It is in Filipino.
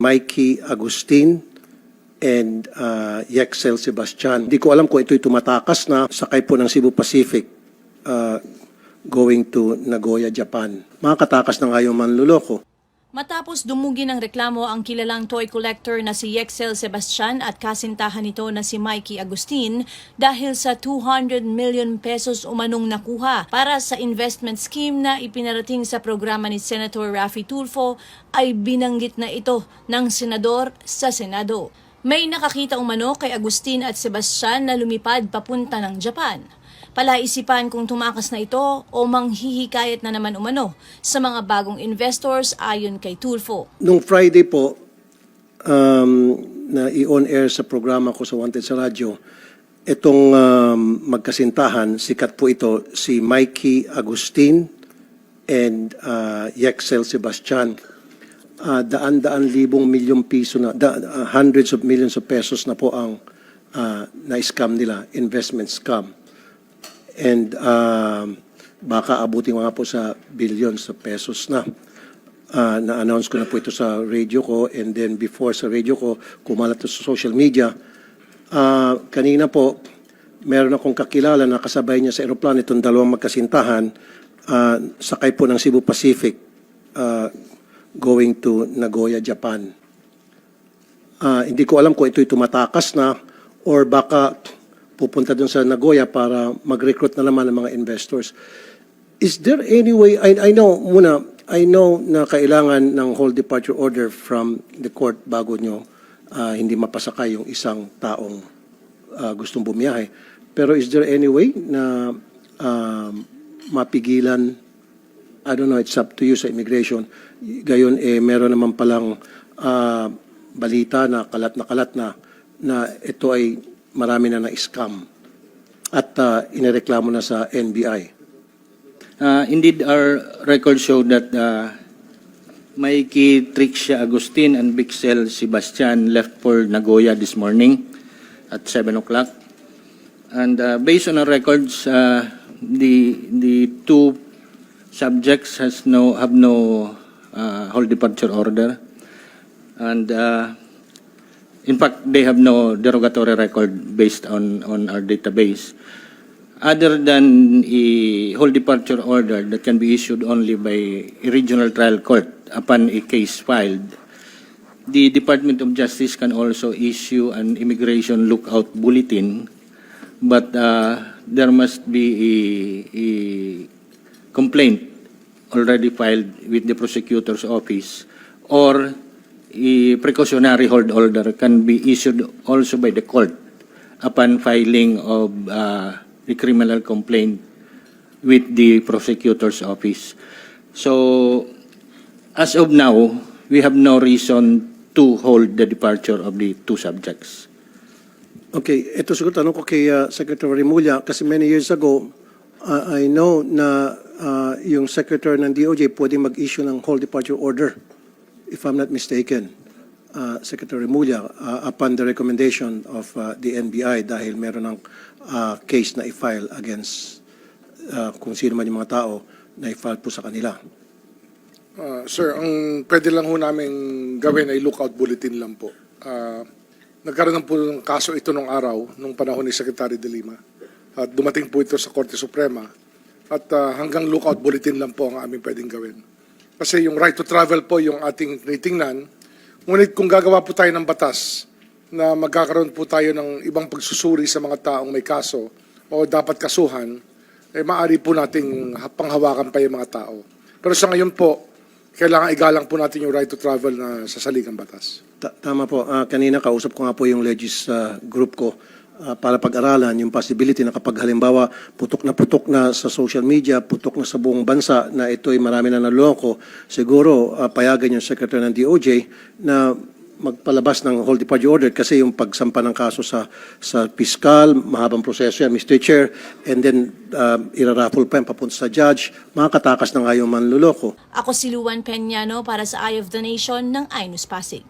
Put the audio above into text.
Mikey Agustin and Yexel Sebastian. Hindi ko alam kung ito'y tumatakas na sakay po ng Cebu Pacific going to Nagoya, Japan. Makakatakas na nga yung manluloko. Matapos dumugi ng reklamo ang kilalang toy collector na si Yexel Sebastian at kasintahan nito na si Mikey Agustin dahil sa 200 million pesos umanong nakuha para sa investment scheme na ipinarating sa programa ni Senator Raffy Tulfo ay binanggit na ito ng senador sa Senado. May nakakita umano kay Agustin at Sebastian na lumipad papunta ng Japan. Palaisipan kung tumakas na ito o manghihikayat na naman umano sa mga bagong investors ayon kay Tulfo. Nung Friday po, na i-on air sa programa ko sa Wanted sa radyo, itong magkasintahan, sikat po ito, si Mikey Agustin and Yexel Sebastian. Daan-daan libong milyong piso na, hundreds of millions of pesos na po ang na-scam nila, investment scam. And baka abutin nga po sa billions of pesos na. Na-announce ko na po ito sa radio ko, and then before sa radio ko, kumalat ito sa social media. Kanina po, meron akong kakilala na kasabay niya sa aeroplano itong dalawang magkasintahan, sakay po ng Cebu Pacific going to Nagoya, Japan. Hindi ko alam kung ito'y tumatakas na or baka pupunta dun sa Nagoya para mag-recruit na naman ng mga investors. Is there any way, I know na kailangan ng whole departure order from the court bago nyo hindi mapasakay yung isang taong gustong bumiyahe. Pero is there any way na mapigilan, I don't know, it's up to you sa immigration, gayon meron naman palang balita na kalat na ito ay marami na na-scam at inireklamo na sa NBI. Indeed, our records show that Mikey Trixia Agustin and Bixel Sebastian left for Nagoya this morning at 7 o'clock. And based on our records, the two subjects have no whole departure order. And in fact, they have no derogatory record based on our database. Other than a whole departure order that can be issued only by a regional trial court upon a case filed, the Department of Justice can also issue an immigration lookout bulletin, but there must be a complaint already filed with the prosecutor's office, or a precautionary hold order can be issued also by the court upon filing of the criminal complaint with the prosecutor's office. So, as of now, we have no reason to hold the departure of the two subjects. Okay, ito siguro tanong ko kay Secretary Remulla, kasi many years ago, I know na yung Secretary ng DOJ pwede mag-issue ng whole departure order, if I'm not mistaken, Secretary Remulla, upon the recommendation of the NBI dahil meron ng case na i-file against kung sino man yung mga tao na i-file po sa kanila. Sir, ang pwede lang ho namin gawin ay lookout bulletin lang po. Nagkaroon po ng kaso ito nung araw, nung panahon ni Secretary De Lima. At dumating po ito sa Korte Suprema. At hanggang lookout bulletin lang po ang aming pwedeng gawin. Kasi yung right to travel po yung ating tinitingnan. Ngunit kung gagawa po tayo ng batas na magkakaroon po tayo ng ibang pagsusuri sa mga taong may kaso o dapat kasuhan, maaari po nating panghawakan pa yung mga tao. Pero sa ngayon po, kailangan igalang po natin yung right to travel na sa saligang batas. Tama po. Kanina kausap ko nga po yung legis group ko para pag-aralan yung possibility na kapag halimbawa putok na sa social media, putok na sa buong bansa na ito'y marami na naloko, siguro payagan yung Secretary ng DOJ na magpalabas ng whole departure order kasi yung pagsampa ng kaso sa piskal, mahabang proseso yan, Mr. Chair, and then iraraffle pa yan papunta sa judge, makakatakas na nga yung manluloko. Ako si Luan Peñano para sa Eye of the Nation ng iNews Pasig.